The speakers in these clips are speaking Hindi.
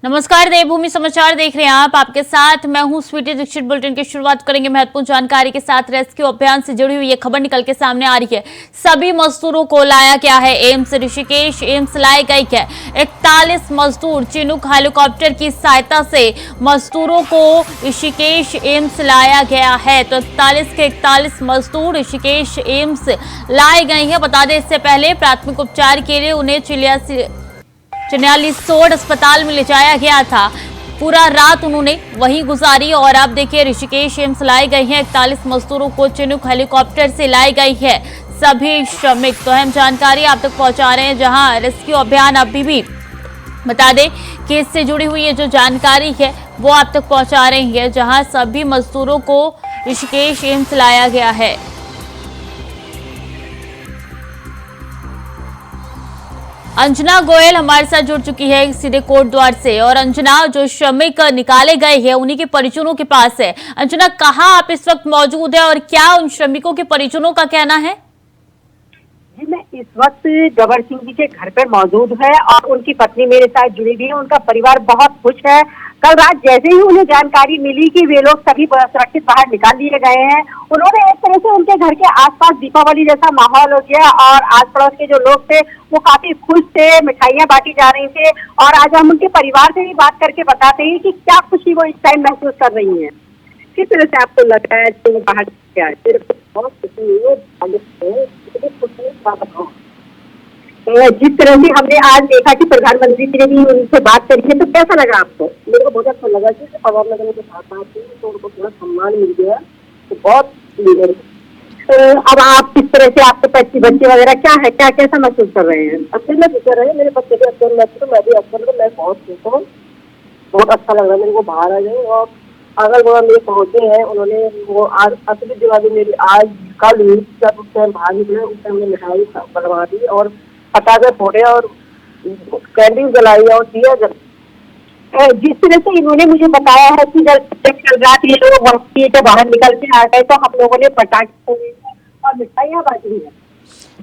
नमस्कार, देवभूमि समाचार देख रहे हैं आप। आपके साथ मैं हूं स्वीटी दीक्षित। बुलेटिन की शुरुआत करेंगे महत्वपूर्ण जानकारी के साथ। रेस्क्यू अभियान से जुड़ी हुई ये खबर निकल के सामने आ रही है। सभी मजदूरों को लाया गया है एम्स ऋषिकेश। एम्स लाई गई है 41 मजदूर। चिनूक हेलीकॉप्टर की सहायता से मजदूरों को ऋषिकेश एम्स लाया गया है। तो 41 के 41 मजदूर ऋषिकेश एम्स लाए गए हैं। बता दें, इससे पहले प्राथमिक उपचार के लिए उन्हें चिन्यालीसोड अस्पताल में ले जाया गया था। पूरा रात उन्होंने वहीं गुजारी और अब देखिए ऋषिकेश एम्स लाए गए हैं। 41 मजदूरों को चिनूक हेलीकॉप्टर से लाई गई है। सभी श्रमिक तो अहम जानकारी आप तक पहुंचा रहे हैं, जहां रेस्क्यू अभियान अभी भी बता दें कि इससे जुड़ी हुई ये जो जानकारी है वो आप तक पहुंचा रहे हैं, जहां सभी मजदूरों को ऋषिकेश एम्स लाया गया है। अंजना गोयल हमारे साथ जुड़ चुकी है सीधे कोटद्वार से। और अंजना, जो श्रमिक निकाले गए हैं उन्हीं के परिजनों के पास है। अंजना, कहाँ आप इस वक्त मौजूद है और क्या उन श्रमिकों के परिजनों का कहना है? जी, मैं इस वक्त गबर सिंह जी के घर पर मौजूद है और उनकी पत्नी मेरे साथ जुड़ी हुई है। उनका परिवार बहुत खुश है। कल रात जैसे ही उन्हें जानकारी मिली कि वे लोग सभी सुरक्षित बाहर निकाल लिए गए हैं, उन्होंने एक तरह से उनके घर के आसपास दीपावली जैसा माहौल हो गया और आस पड़ोस के जो लोग थे वो काफी खुश थे। मिठाइयाँ बांटी जा रही थी और आज हम उनके परिवार से भी बात करके बताते हैं कि क्या खुशी वो इस टाइम महसूस कर रही है। किस तरह से आपको लगा है कि वो बाहर क्या बहुत खुशी है? जिस तरह से हमने आज देखा कि प्रधानमंत्री जी ने भी उनसे बात करी है, तो कैसा लगा आपको? मेरे को बहुत अच्छा लगा कि पवार नगर के साथ बात की तो उनको थोड़ा सम्मान मिल गया, तो बहुत लीडर। तो अब आप किस तरह से, आपके बच्चे वगैरह क्या है, क्या कैसा महसूस कर रहे हैं? अच्छे में गुजर रहे हैं, मेरे बच्चे भी अच्छे में, तो मैं भी अच्छा लगा, मैं बहुत खुश हूँ। बहुत अच्छा लग रहा है मेरे को बाहर आ गए और अगल बगल मेरे पहुंचे हैं। उन्होंने वो आज असली दिवाली मेरी आज कल हुई, जब उस टाइम बाहर निकले उस टाइम मिठाई बनवा दी और पटाखे फोड़े और कैंडल जलाई और दिया जला। जिस तरह से इन्होंने मुझे बताया है कि जब कल रात ये लोग वक्त से बाहर निकल के आ गए तो हम लोगों ने पटाखे फोड़े और मिठाइयाँ बांटी है।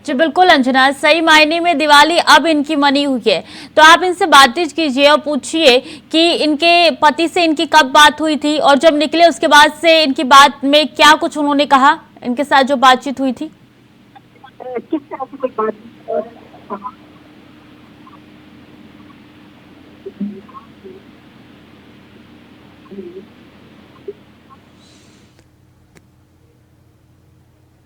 जी बिल्कुल अंजना, सही मायने में दिवाली अब इनकी मनी हुई है। तो आप इनसे बातचीत कीजिए और पूछिए कि इनके पति से इनकी कब बात हुई थी और जब निकले उसके बाद से इनकी बात में क्या कुछ उन्होंने कहा, इनके साथ जो बातचीत हुई थी। किस तरह से कोई बात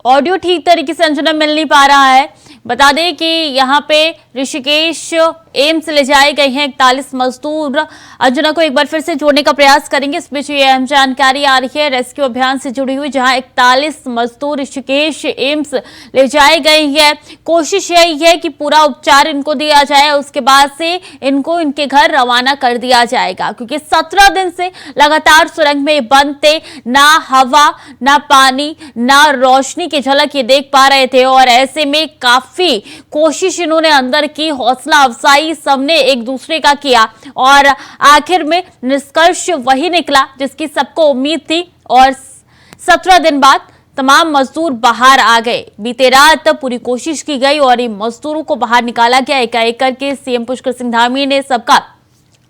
ऑडियो ठीक तरीके से अंजना मिल नहीं पा रहा है। बता दें कि यहाँ पे ऋषिकेश एम्स ले जाए गए हैं 41 मजदूर। अंजना को एक बार फिर से जोड़ने का प्रयास करेंगे। इस बीच ये अहम जानकारी आ रही है रेस्क्यू अभियान से जुड़ी हुई, जहां 41 मजदूर ऋषिकेश एम्स ले जाए गए हैं। कोशिश यही है कि पूरा उपचार इनको दिया जाए, उसके बाद से इनको इनके घर रवाना कर दिया जाएगा, क्योंकि 17 दिन से लगातार सुरंग में बंद थे। ना हवा, ना पानी, ना रोशनी की झलक ये देख पा रहे थे और ऐसे में काफी कोशिश इन्होंने अंदर की, हौसला अफजाई सबने एक दूसरे का किया और आखिर में निष्कर्ष वही निकला जिसकी सबको उम्मीद थी। और 17 दिन बाद तमाम मजदूर बाहर आ गए। बीते रात पूरी कोशिश की गई और इन मजदूरों को बाहर निकाला गया। एकाएक करके सीएम पुष्कर सिंह धामी ने सबका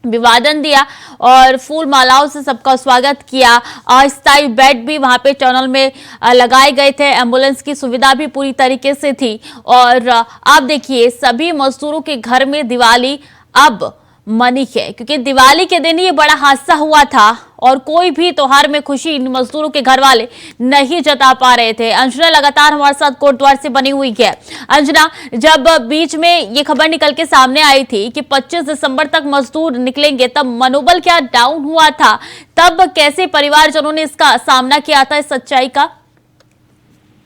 अभिवादन दिया और फूल मालाओं से सबका स्वागत किया। अस्थायी बेड भी वहां पे टनल में लगाए गए थे। एम्बुलेंस की सुविधा भी पूरी तरीके से थी। और आप देखिए, सभी मजदूरों के घर में दिवाली अब मनी है, क्योंकि दिवाली के दिन ये बड़ा हादसा हुआ था और कोई भी त्योहार में खुशी इन मजदूरों के घर वाले नहीं जता पा रहे थे। अंजना लगातार हमारे साथ कोटद्वार से बनी हुई है। अंजना, जब बीच में ये खबर निकल के सामने आई थी कि 25 दिसंबर तक मजदूर निकलेंगे, तब मनोबल क्या डाउन हुआ था? तब कैसे परिवारजनों ने इसका सामना किया था, इस सच्चाई का?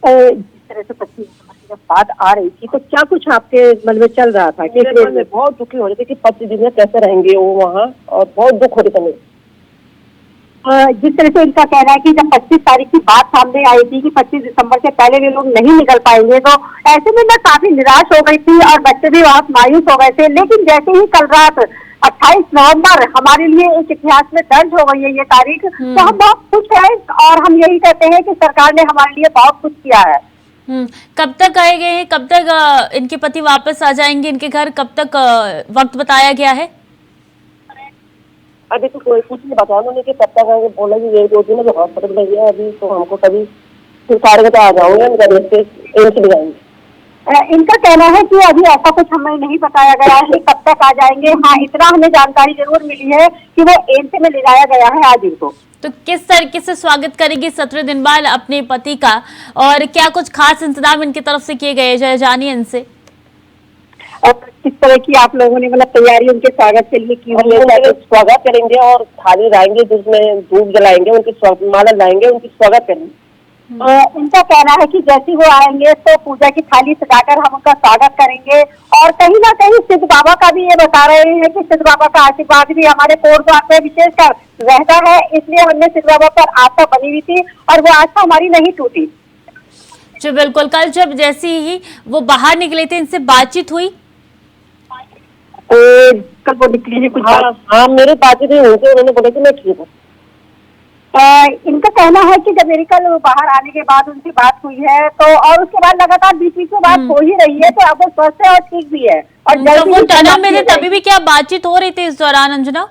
जिस तरह से 25 जब बात आ रही थी तो क्या कुछ आपके मन में चल रहा था? मैं बहुत दुखी हो रही थी कि 25 दिन में कैसे रहेंगे वो वहाँ, और बहुत दुख हो रही थी। जिस तरह से इनका कहना है कि जब 25 तारीख की बात सामने आई थी कि 25 दिसंबर से पहले वे लोग नहीं निकल पाएंगे, तो ऐसे में मैं काफी निराश हो गई थी और बच्चे भी बहुत मायूस हो गए थे। लेकिन जैसे ही कल रात 28 नवंबर हमारे लिए एक इतिहास में दर्ज हो गई है ये तारीख, तो हम बहुत खुश हैं और हम यही कहते हैं कि सरकार ने हमारे लिए बहुत कुछ किया है। कब तक आए गए हैं, कब तक इनके पति वापस आ जाएंगे इनके घर, कब तक वक्त बताया गया है? अभी तो कोई कुछ नहीं बताया उन्होंने कि कब तक आएंगे, बोला कि ये 2 दिन में हॉस्पिटल में गया अभी, तो हमको कभी फिर 4:30 आ जाऊंगे, हम घर से एम्स भी जाएंगे। इनका कहना है कि अभी ऐसा कुछ हमें नहीं बताया गया है कब तक आ जाएंगे। हाँ, इतना हमें जानकारी जरूर मिली है कि वो एम्स में ले जाया गया है आज इनको। तो किस तरीके से स्वागत करेंगे 17 दिन बाद अपने पति का, और क्या कुछ खास इंतजाम इनकी तरफ से किए गए, जरा जानिए इनसे। और किस तरह की आप लोगों ने मतलब तैयारी उनके स्वागत के लिए की हुई है? स्वागत करेंगे और थाली लाएंगे जिसमें धूप जलाएंगे, उनकी माला लाएंगे, उनकी स्वागत करेंगे। इनका कहना है कि जैसे ही वो आएंगे तो पूजा की थाली सजाकर हम उनका स्वागत करेंगे। और कहीं ना कहीं सिद्ध बाबा का भी ये बता रहे हैं कि सिद्ध बाबा का आशीर्वाद भी हमारे कोटद्वार पे विशेषकर रहता है, इसलिए हमने सिद्ध बाबा पर आस्था बनी हुई थी और वो आस्था हमारी नहीं टूटी। जी बिल्कुल, कल जब जैसे ही वो बाहर निकले थे इनसे बातचीत हुई? कल वो निकली है कुछ? हाँ, मेरी बातचीत हुई उनसे, उन्होंने बोला कि मैं ठीक हूँ। इनका कहना है कि जब मेरी कल बाहर आने के बाद उनसे बात हुई है तो, और उसके बाद लगातार बीच बीच में बात हो ही रही है, तो अब वो स्वस्थ है और ठीक भी है। और जब वो टनल में थे तभी भी क्या बातचीत हो रही थी इस दौरान अंजना?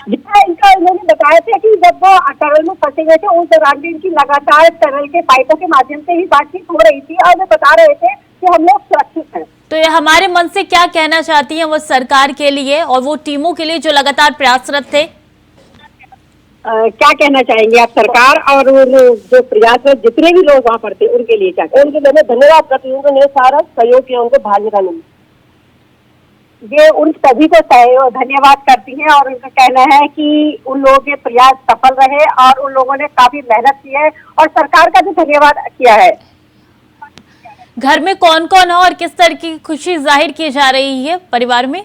जितना इनका इन्होंने बताया था कि जब वो टनल में फंसे गए थे उस दौरान भी इनकी लगातार टनल के पाइपों के माध्यम से ही बातचीत हो रही थी और वो बता रहे थे कि हम लोग सुरक्षित हैं। तो ये हमारे मन से क्या कहना चाहती हैं वो सरकार के लिए और वो टीमों के लिए जो लगातार प्रयासरत थे? क्या कहना चाहेंगे आप सरकार और जो प्रयासरत जितने भी लोग वहाँ पर थे उनके लिए क्या? उनके लिए मैं धन्यवाद करती हूँ, उन्होंने सारा सहयोग किया उनको बाहर निकालने में। ये उन सभी को धन्यवाद करती हैं और उनका कहना है कि उन लोगों के प्रयास सफल रहे और उन लोगों ने काफी मेहनत की है और सरकार का भी धन्यवाद किया है। घर में कौन कौन है और किस तरह की खुशी जाहिर की जा रही है परिवार में?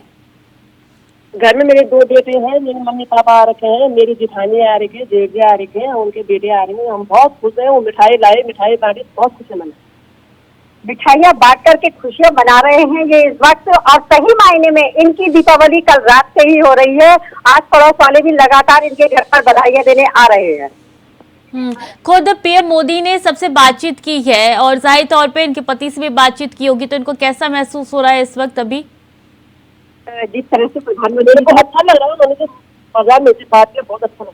घर में मेरे 2 बेटे हैं, मेरे मम्मी पापा आ रखे हैं, मेरी जिठानी आ रही है, जेठ आ रखे हैं, उनके बेटे आ रहे हैं। हम बहुत खुश हैं। वो मिठाई लाए, मिठाई बांटी, बहुत खुशी मनाई। मिठाइयाँ बांट करके खुशियाँ मना रहे हैं ये इस वक्त। और सही मायने में इनकी दीपावली कल रात से ही हो रही है। आस पड़ोस वाले भी लगातार इनके घर पर बधाइयाँ देने आ रहे हैं। खुद पीएम मोदी ने सबसे बातचीत की है और जाहिर तौर पे इनके पति से भी बातचीत की होगी, तो इनको कैसा महसूस हो रहा है इस वक्त? अभी जिस तरह से प्रधानमंत्री को अच्छा लग रहा है, उन्होंने प्रधानमंत्री से बात किया, बहुत अच्छा लगा।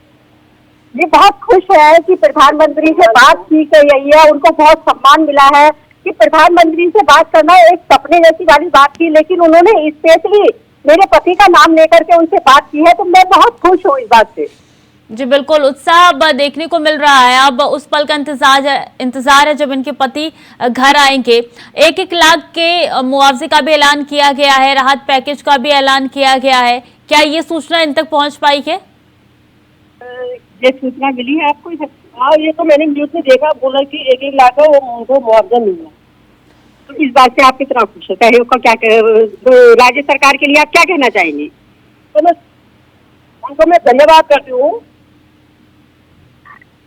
ये बहुत खुश है कि प्रधानमंत्री से बात की गई है, उनको बहुत सम्मान मिला है कि प्रधानमंत्री से बात करना एक सपने जैसी वाली बात थी, लेकिन उन्होंने स्पेशली मेरे पति का नाम लेकर के उनसे बात की है, तो मैं बहुत खुश हूँ इस बात से। जी बिल्कुल, उत्साह अब देखने को मिल रहा है। अब उस पल का इंतजार है जब इनके पति घर आएंगे। 1-1 लाख के मुआवजे का भी ऐलान किया गया है, राहत पैकेज का भी ऐलान किया गया है। क्या ये सूचना इन तक पहुंच पाई है? ये सूचना मिली है आपको? हाँ, ये तो मैंने न्यूज में देखा, बोला कि 1-1 लाख का उनको मुआवजा मिल रहा। तो इस बात से आप कितना खुश है? सहयोग का क्या राज्य सरकार के लिए आप क्या कहना चाहेंगी? तो मैं उनको धन्यवाद करती हूँ।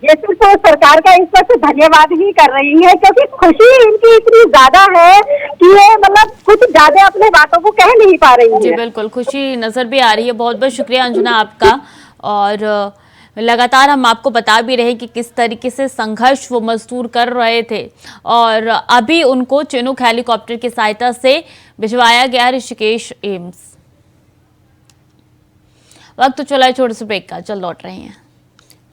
ये सिर्फ तो सरकार का इस वक्त धन्यवाद ही कर रही है, क्योंकि खुशी इनकी इतनी ज्यादा है कि ये मतलब कुछ ज्यादा अपने बातों को कह नहीं पा रही है। जी बिल्कुल, खुशी नजर भी आ रही है। बहुत बहुत शुक्रिया अंजना आपका। और लगातार हम आपको बता भी रहे कि किस तरीके से संघर्ष वो मजदूर कर रहे थे और अभी उनको चिनूक हेलीकॉप्टर की सहायता से भिजवाया गया ऋषिकेश एम्स। वक्त तो चला छोटे से ब्रेक का, चल लौट रहे हैं।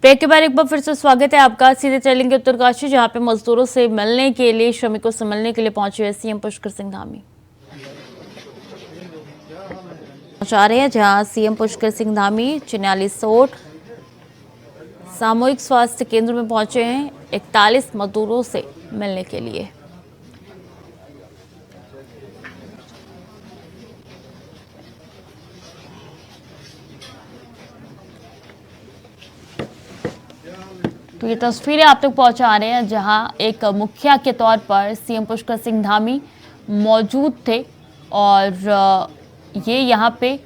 ब्रेक के बाद एक बार फिर से स्वागत है आपका। सीधे चलेंगे उत्तरकाशी, जहां पे मजदूरों से मिलने के लिए, श्रमिकों से मिलने के लिए पहुंचे हुए सीएम पुष्कर सिंह धामी पहुंचा रहे हैं, जहां सीएम पुष्कर सिंह धामी चिन्यालीसोट सामूहिक स्वास्थ्य केंद्र में पहुंचे हैं 41 मजदूरों से मिलने के लिए। तो ये तस्वीरें आप तक पहुंचा रहे हैं, जहां एक मुखिया के तौर पर सीएम पुष्कर सिंह धामी मौजूद थे और ये यहाँ पे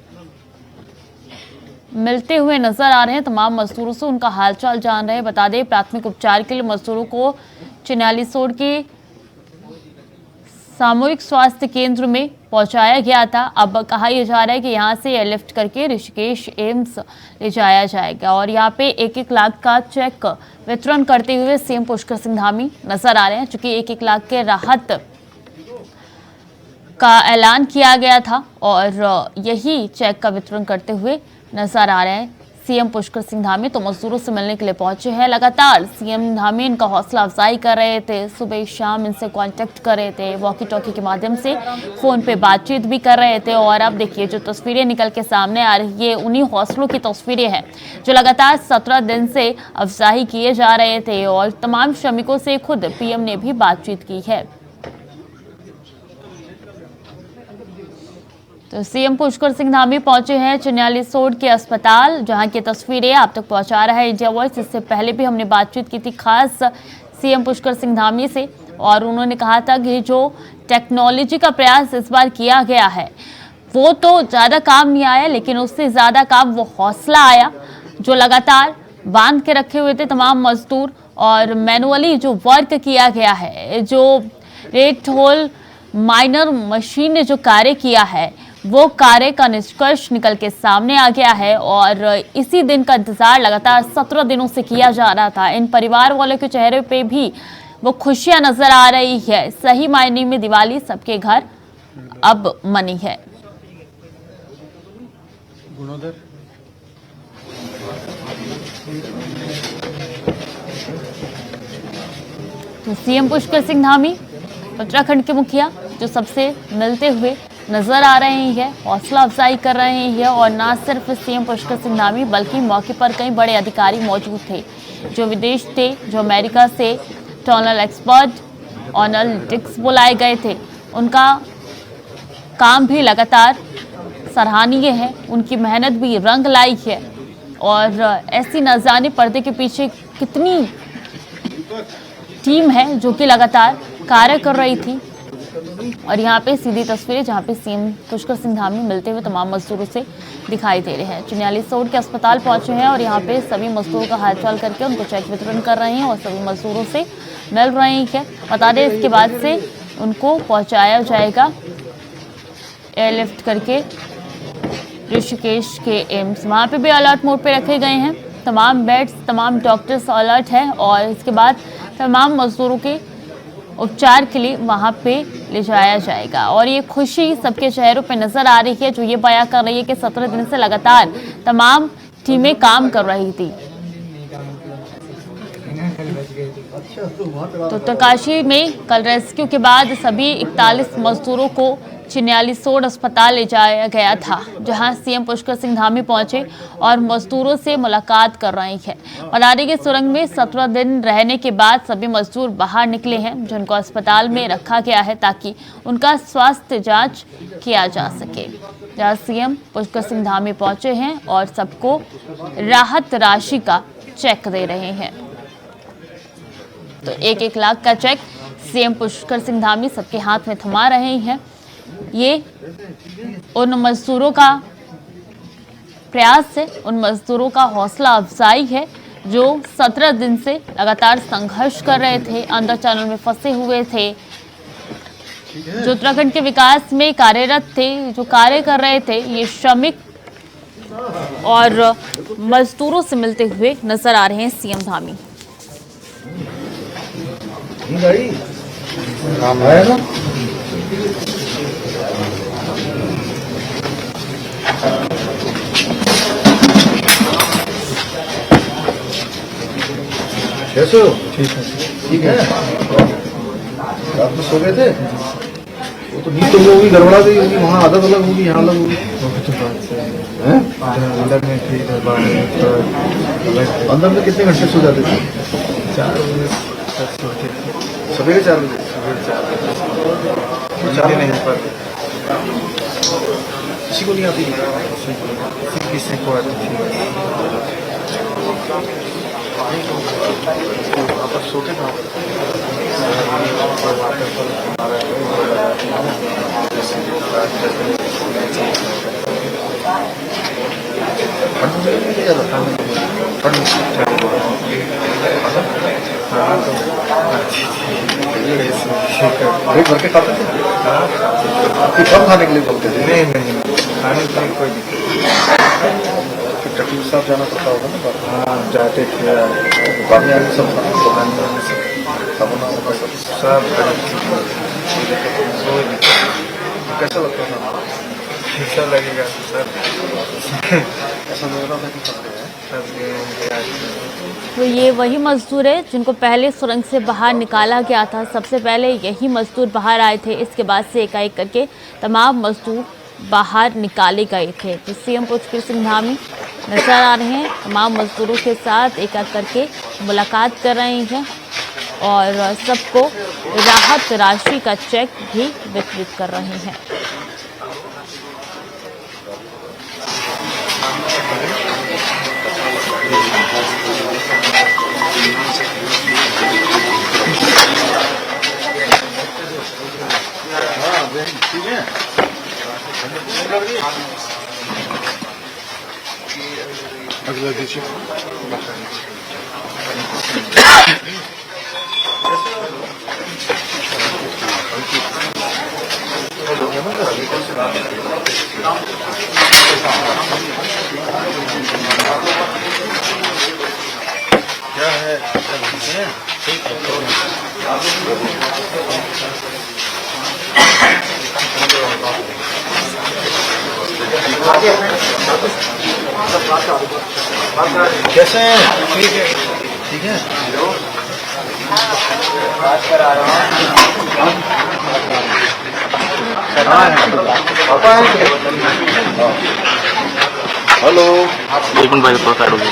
मिलते हुए नजर आ रहे हैं तमाम मजदूरों से, उनका हालचाल जान रहे हैं। बता दें, प्राथमिक उपचार के लिए मजदूरों को चिन्यालीसोट के सामूहिक स्वास्थ्य केंद्र में पहुंचाया गया था। अब कहा यह जा रहा है कि यहां से एयरलिफ्ट करके ऋषिकेश एम्स ले जाया जाएगा और यहां पे 1-1 लाख का चेक वितरण करते हुए सीएम पुष्कर सिंह धामी नजर आ रहे हैं। चूंकि 1-1 लाख के राहत का ऐलान किया गया था और यही चेक का वितरण करते हुए नजर आ रहे हैं सीएम पुष्कर सिंह धामी। तो मजदूरों से मिलने के लिए पहुंचे हैं। लगातार सीएम धामी इनका हौसला अफजाई कर रहे थे, सुबह शाम इनसे कांटेक्ट कर रहे थे, वॉकी टॉकी के माध्यम से फोन पे बातचीत भी कर रहे थे। और अब देखिए जो तस्वीरें निकल के सामने आ रही है उन्हीं हौसलों की तस्वीरें हैं जो लगातार 17 दिन से अफजाई किए जा रहे थे। और तमाम श्रमिकों से खुद पीएम ने भी बातचीत की है। तो सीएम पुष्कर सिंह धामी पहुंचे हैं चिन्यालीसोड के अस्पताल, जहां की तस्वीरें आप तक पहुंचा रहा है इंडिया वॉइस। इससे पहले भी हमने बातचीत की थी खास सीएम पुष्कर सिंह धामी से, और उन्होंने कहा था कि जो टेक्नोलॉजी का प्रयास इस बार किया गया है वो तो ज़्यादा काम नहीं आया, लेकिन उससे ज़्यादा काम वो हौसला आया जो लगातार बांध के रखे हुए थे तमाम मजदूर। और मैनुअली जो वर्क किया गया है, जो रेट होल माइनर मशीन ने जो कार्य किया है वो कार्य का निष्कर्ष निकल के सामने आ गया है। और इसी दिन का इंतजार लगातार 17 दिनों से किया जा रहा था। इन परिवार वालों के चेहरे पे भी वो खुशियां नजर आ रही है। सही मायने में दिवाली सबके घर अब मनी है। तो सीएम पुष्कर सिंह धामी उत्तराखंड के मुखिया जो सबसे मिलते हुए नजर आ रहे हैं, हौसला अफजाई कर रहे हैं। और न सिर्फ सीएम पुष्कर सिंह धामी बल्कि मौके पर कई बड़े अधिकारी मौजूद थे जो विदेश थे, जो अमेरिका से टनल एक्सपर्ट एनालिटिक्स बुलाए गए थे। उनका काम भी लगातार सराहनीय है, उनकी मेहनत भी रंग लाई है। और ऐसी न जाने पर्दे के पीछे कितनी टीम है जो कि लगातार कार्य कर रही थी। और यहाँ पे सीधी तस्वीरें जहाँ पे सीएम पुष्कर सिंह धामी मिलते हुए तमाम मजदूरों से दिखाई दे रहे हैं। चिन्यालीसोड के अस्पताल पहुंचे हैं और यहाँ पे सभी मजदूरों का हालचाल करके उनको चेक वितरण कर रहे हैं और सभी मजदूरों से मिल रहे हैं। बता दें इसके बाद से उनको पहुँचाया जाएगा एयरलिफ्ट करके ऋषिकेश के एम्स। वहाँ पे भी अलर्ट मोड पे रखे गए हैं, तमाम बेड्स, तमाम डॉक्टर्स अलर्ट हैं। और इसके बाद तमाम मजदूरों के उपचार के लिए वहां पे ले जाया जाएगा। और ये खुशी सबके चेहरों पे नजर आ रही है जो ये बयां कर रही है कि 17 दिन से लगातार तमाम टीमें काम कर रही थी। तो उत्तरकाशी में कल रेस्क्यू के बाद सभी 41 मजदूरों को चिन्यालीसोड अस्पताल ले जाया गया था, जहां सीएम पुष्कर सिंह धामी पहुंचे और मजदूरों से मुलाकात कर रहे हैं। बता दें कि सुरंग में 17 दिन रहने के बाद सभी मजदूर बाहर निकले हैं, जिनको अस्पताल में रखा गया है ताकि उनका स्वास्थ्य जांच किया जा सके। जहां सीएम पुष्कर सिंह धामी पहुंचे हैं और सबको राहत राशि का चेक दे रहे हैं। तो 1-1 लाख का चेक सीएम पुष्कर सिंह धामी सबके हाथ में थमा रहे हैं। ये उन मजदूरों का प्रयास है, उन मजदूरों का हौसला अफजाई है जो 17 दिन से लगातार संघर्ष कर रहे थे, अंदर चैनल में फंसे हुए थे, जो उत्तराखंड के विकास में कार्यरत थे, जो कार्य कर रहे थे। ये श्रमिक और मजदूरों से मिलते हुए नजर आ रहे हैं सीएम धामी। कैसे हो? ठीक है। रात में सो गए थे? वो तो नींद तो वो होगी, गड़बड़ा गई होगी, वहाँ आदत अलग होगी, यहाँ अलग होगी। अंदर में ठीक है, अंदर में कितने घंटे सो जाते थे? 4 बजे सवेरे 4 बजे। नहीं पर किसी को नहीं आती, किसी को आती आप सोते था पेट भर के खाते थे? आपकी कम खाने के लिए बोलते थे? नहीं खाने के लिए कोई दिक्कत। डॉक्टर साहब जाना पड़ता होगा ना? हाँ जाते थे, सब कैसा लगता था? पैसा लगेगा तो सर ऐसा लग रहा था कि फंस गए हैं। फंस गए हैं, क्या करें? तो ये वही मजदूर है जिनको पहले सुरंग से बाहर निकाला गया था। सबसे पहले यही मजदूर बाहर आए थे, इसके बाद से एकाएक करके तमाम मजदूर बाहर निकाले गए थे। तो सीएम पुष्कर सिंह धामी नजर आ रहे हैं, तमाम मजदूरों के साथ एक एक करके मुलाकात कर रहे हैं और सबको राहत राशि का चेक भी वितरित कर रहे हैं। ठीक है अगला दीजिए। क्या है ठीक कैसे हैं? ठीक है ठीक है। बात करा रहा हूँ हेलो एक मिनट भाई थोड़ा साइड हो गया।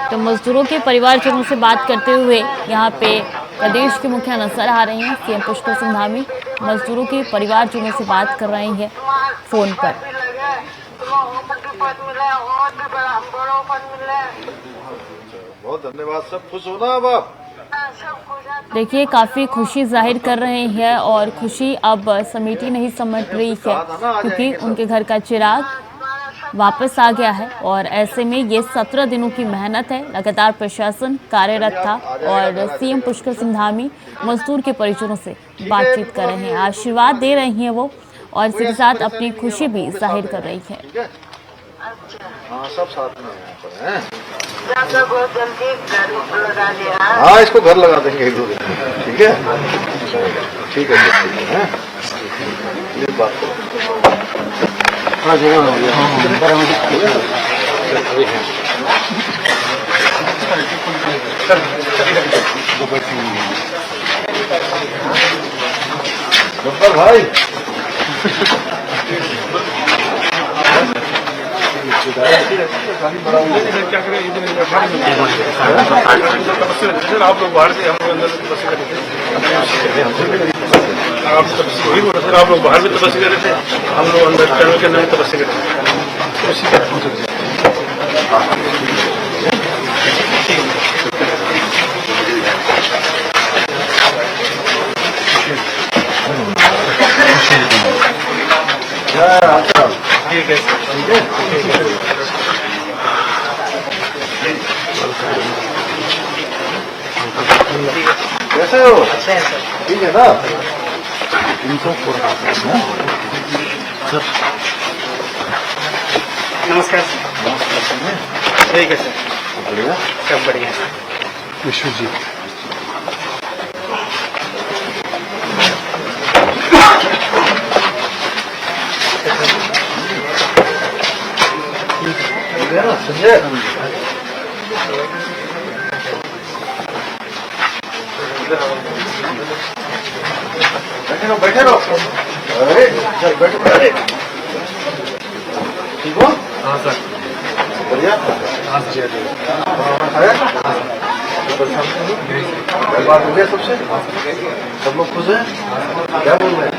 तो मजदूरों के परिवारजनों से बात करते हुए यहाँ पे प्रदेश के मुखिया नजर आ रहे हैं। सीएम पुष्कर सिंह धामी मजदूरों के परिवारजनों से बात कर रहे हैं फोन पर। बहुत धन्यवाद, सब खुश हो ना अब आप? देखिए काफी खुशी जाहिर कर रहे हैं और खुशी अब समेटी नहीं समझ रही है क्योंकि उनके घर का चिराग वापस आ गया है और ऐसे में ये 17 दिनों की मेहनत है। लगातार प्रशासन कार्यरत था और सीएम पुष्कर सिंह धामी मजदूर के परिजनों से बातचीत कर रहे हैं, आशीर्वाद दे रही हैं वो और इसके साथ अपनी खुशी भी जाहिर कर रही है। हाँ सब साथ में यहाँ पर हैं। हाँ इसको घर लगा देंगे एक दो दिन, ठीक है ठीक है। ये बात थोड़ा जगह हो गया गब्बर भाई। क्या करें आप लोग बाहर से हम लोग अंदर तपस्या कर रहे थे। आप लोग बाहर में तपस्या कर रहे थे, हम लोग अंदर टनल के अंदर तपस्या कर रहे थे। ठीक है कैसे हो? ठीक है ना? नमस्कार ठीक है सर, बढ़िया सब बढ़िया। विश्व जी संजय बैठे रहो। अरे चल बैठो बैठे। ठीक हो? हाँ सर बढ़िया। हाँ सर बात हो गया सबसे, सब लोग खुश हैं? क्या बोल रहे हैं?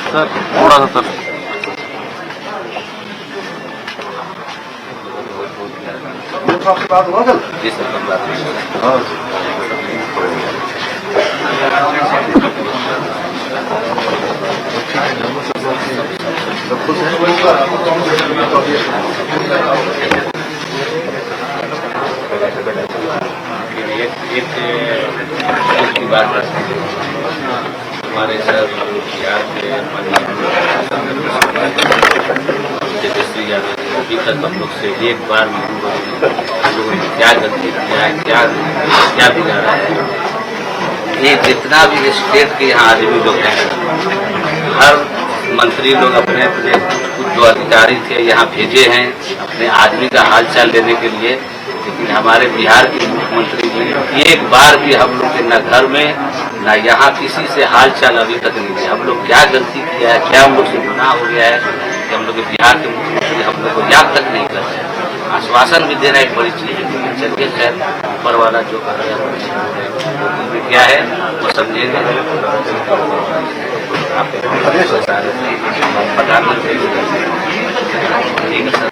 सर थोड़ा सा सर आपसे बात हुआ कल? जी सर हाँ सब कुछ एक की बात हमारे सर बिहार के तेजस्वी यादव अभी तक हम लोग से एक बार भी हम लोगों ने क्या गलती किया है, क्या बिगाड़ा है। ये जितना भी स्टेट के यहाँ आदमी लोग हैं, हर मंत्री लोग अपने अपने कुछ जो अधिकारी थे यहाँ भेजे हैं अपने आदमी का हालचाल लेने के लिए, लेकिन हमारे बिहार के मुख्यमंत्री जी एक बार भी हम लोग के न घर में न यहाँ किसी से हालचाल अभी तक नहीं है। हम लोग क्या गलती किया है, क्या हम लोग से गुनाह हो गया है कि हम लोग के बिहार के मुख्यमंत्री हम लोग को याद तक नहीं कर रहे हैं। आश्वासन भी देना एक बड़ी चीज है, लेकिन चलिए खैर ऊपर वाला जो कर रहे हैं क्या है वो समझेंगे। प्रधानमंत्री ठीक है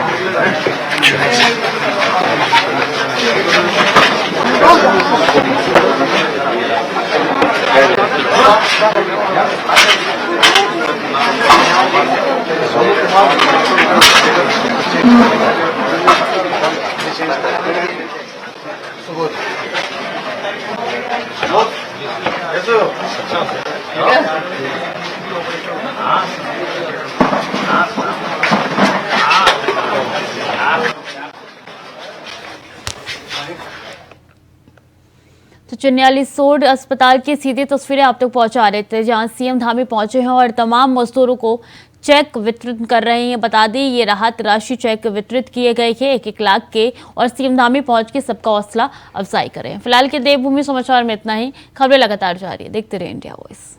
तो चिन्यालीसोड अस्पताल की सीधी तस्वीरें आप तक पहुंचा रहे थे, जहां सीएम धामी पहुंचे हैं और तमाम मजदूरों को चेक वितरित कर रहे हैं। बता दें ये राहत राशि चेक वितरित किए गए हैं 1-1 लाख के, और सीएम धामी पहुंच के सबका हौसला अफजाई करें। फिलहाल के देवभूमि समाचार में इतना ही। खबरें लगातार जारी है, देखते रहे इंडिया वॉइस।